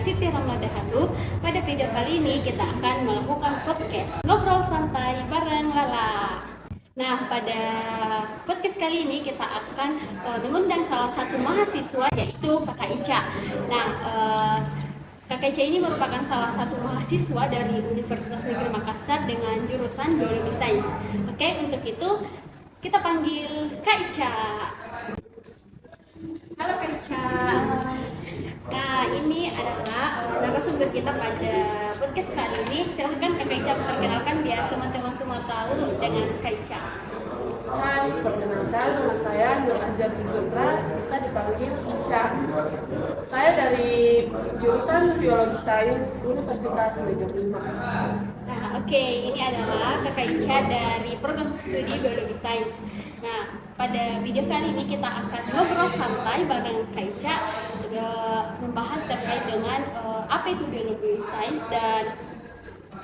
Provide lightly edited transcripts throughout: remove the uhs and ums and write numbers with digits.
Siti Ramlada Halu. Pada video kali ini kita akan melakukan podcast ngobrol santai bareng Lala. Nah, pada podcast kali ini kita akan mengundang salah satu mahasiswa, yaitu Kakak Ica. Nah, Kakak Ica ini merupakan salah satu mahasiswa dari Universitas Negeri Makassar dengan jurusan Biologi Sains. Oke, untuk itu kita panggil Kak Ica. Halo Kak Ica. Nah, ini adalah narasumber kita pada podcast kali ini. Silahkan Kak Ica perkenalkan biar teman-teman semua tahu dengan Kak Ica. Hai, perkenalkan nama saya Nur Aziati Zubra, bisa dipanggil Ica. Saya dari jurusan Biologi Sains Universitas Negeri Makassar. Nah, oke, ini adalah Kakak Ica dari program studi Biologi Sains. Nah, pada video kali ini kita akan ngobrol santai bareng Kak Ica, membahas terkait dengan apa itu Biologi Sains dan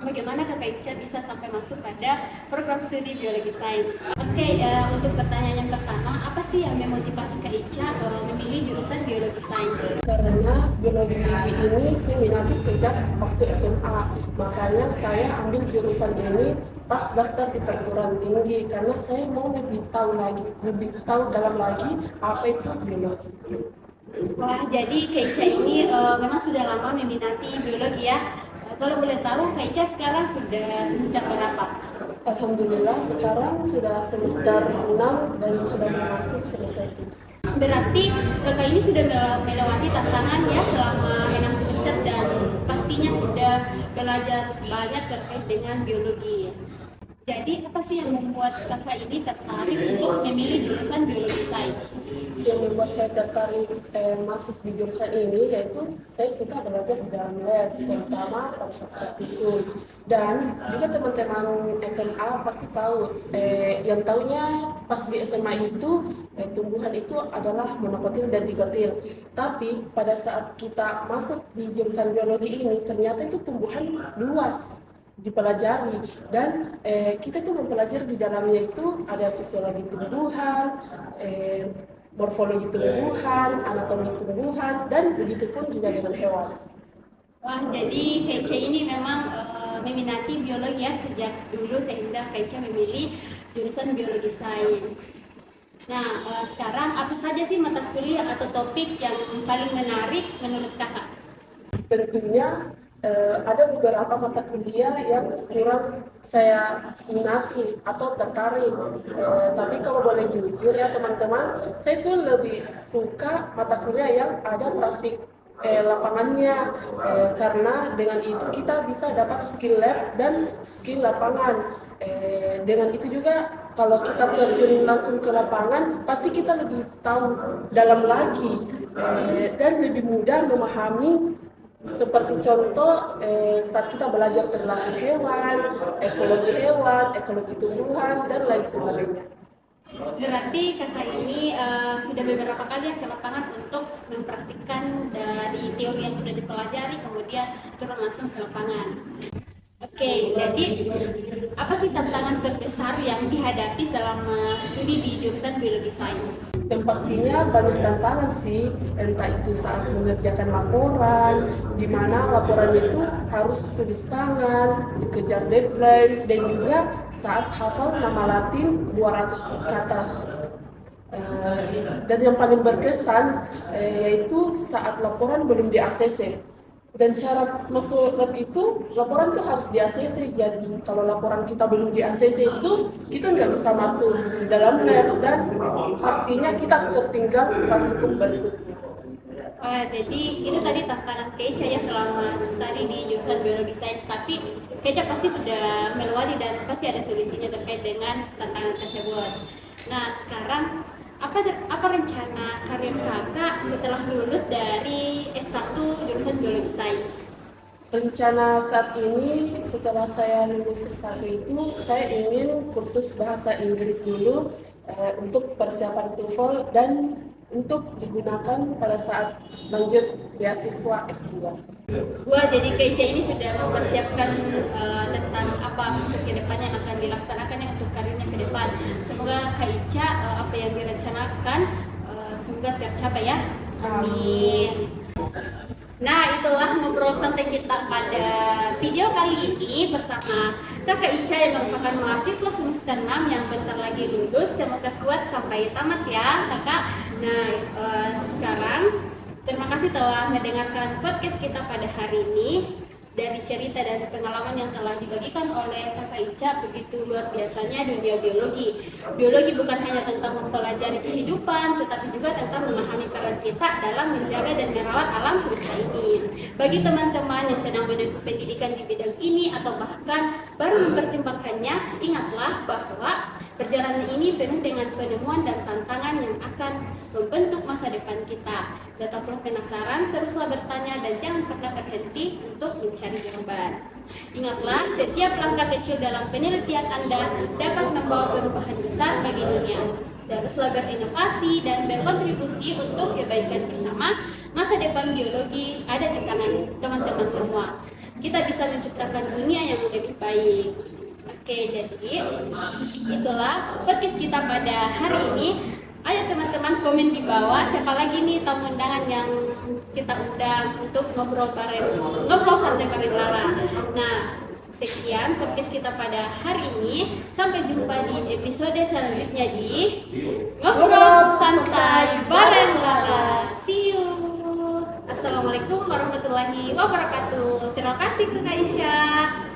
bagaimana Kakak Ica bisa sampai masuk pada program studi Biologi Sains. Oke, untuk pertanyaan yang pertama, apa sih yang memotivasi Kak Ica memilih jurusan Biologi Sains? Karena biologi ini saya minati sejak waktu SMA, makanya saya ambil jurusan ini pas daftar di perguruan tinggi karena saya mau lebih tahu dalam lagi apa itu biologi. Wah, jadi Kak Ica ini memang sudah lama meminati biologi ya. Kalau boleh tahu, Kak Ica sekarang sudah semester berapa? Alhamdulillah sekarang sudah semester 6 dan sudah masuk semester 7. Berarti kakak ini sudah melewati tantangan ya selama 6 semester dan pastinya sudah belajar banyak terkait dengan biologi. Jadi apa sih yang membuat kakak ini tertarik untuk memilih jurusan Biologi Sains? Yang membuat saya tertarik masuk di jurusan ini yaitu saya suka belajar di dalam lab, terutama pada praktikum. Dan juga teman-teman SMA pasti tahu, yang tahunya pas di SMA itu tumbuhan itu adalah monokotil dan digotil. Tapi pada saat kita masuk di jurusan biologi ini ternyata itu tumbuhan luas dipelajari dan kita tuh mempelajari di dalamnya itu ada fisiologi tumbuhan, morfologi tumbuhan, anatomi tumbuhan, dan begitu pun juga dengan hewan. Wah, jadi Kak Ica ini memang meminati biologi ya sejak dulu sehingga Kak Ica memilih jurusan Biologi Sains. Nah, sekarang apa saja sih mata kuliah atau topik yang paling menarik menurut kakak? Tentunya ada beberapa mata kuliah yang kurang saya minati atau tertarik. Tapi kalau boleh jujur ya teman-teman, saya tuh lebih suka mata kuliah yang ada praktik lapangannya, karena dengan itu kita bisa dapat skill lab dan skill lapangan. Dengan itu juga kalau kita terjun langsung ke lapangan, pasti kita lebih tahu dalam lagi dan lebih mudah memahami. Seperti contoh saat kita belajar tentang hewan, ekologi tumbuhan, dan lain sebagainya. Berarti kakak ini sudah beberapa kali ya ke lapangan untuk mempraktikkan dari teori yang sudah dipelajari kemudian turun langsung ke lapangan. Oke, jadi apa sih tantangan terbesar yang dihadapi selama studi di jurusan Biologi Sains? Yang pastinya banyak tantangan sih, entah itu saat mengerjakan laporan, di mana laporannya itu harus tulis tangan, dikejar deadline, dan juga saat hafal nama Latin 200 kata. Dan yang paling berkesan yaitu saat laporan belum di ACC. Dan syarat masuk lab itu laporan itu harus di ACC. Jadi kalau laporan kita belum di ACC itu kita nggak bisa masuk dalam lab dan pastinya kita tertinggal praktikum berikutnya. Jadi itu tadi tantangan Keca ya selama studi di jurusan Biologi Sains, tapi Keca pasti sudah melewati dan pasti ada solusinya terkait dengan tantangan tersebut. Nah, sekarang apa rencana karir kakak setelah lulus dari S1 jurusan Biologi Sains? Rencana saat ini setelah saya lulus S1 itu saya ingin kursus bahasa Inggris dulu untuk persiapan TOEFL dan untuk digunakan pada saat lanjut beasiswa S2. Wah, jadi KIC ini sudah mempersiapkan tentang apa untuk kedepannya yang akan dilaksanakan untuk karirnya ke depan. Semoga KIC apa yang direncanakan semoga tercapai ya. Amin. Nah, itulah ngobrol santai kita pada video kali ini bersama Kakak Ica yang merupakan mahasiswa semester 6 yang bentar lagi lulus. Semoga kuat sampai tamat ya, Kakak. Nah, sekarang terima kasih telah mendengarkan podcast kita pada hari ini. Dari cerita dan pengalaman yang telah dibagikan oleh Kakak Ica, begitu luar biasanya dunia biologi. Biologi bukan hanya tentang mempelajari kehidupan, tetapi juga tentang memahami peran kita dalam menjaga dan merawat alam semesta ini. Bagi teman-teman yang sedang menempuh pendidikan di bidang ini atau bahkan baru mempertimbangkannya, ingatlah bahwa perjalanan ini penuh dengan penemuan dan tantangan yang akan membentuk masa depan kita. Tetaplah penasaran, teruslah bertanya, dan jangan pernah berhenti untuk mencari jawaban. Ingatlah, setiap langkah kecil dalam penelitian Anda dapat membawa perubahan besar bagi dunia. Teruslah berinovasi dan berkontribusi untuk kebaikan bersama. Masa depan biologi ada di tangan teman-teman semua. Kita bisa menciptakan dunia yang lebih baik. Oke, jadi itulah podcast kita pada hari ini. Ayo teman-teman komen di bawah siapa lagi nih tamu undangan yang kita undang untuk ngobrol santai bareng Lala. Nah, sekian podcast kita pada hari ini. Sampai jumpa di episode selanjutnya di Ngobrol Santai bareng Lala. See you. Assalamualaikum warahmatullahi wabarakatuh. Terima kasih Kak Aisyah.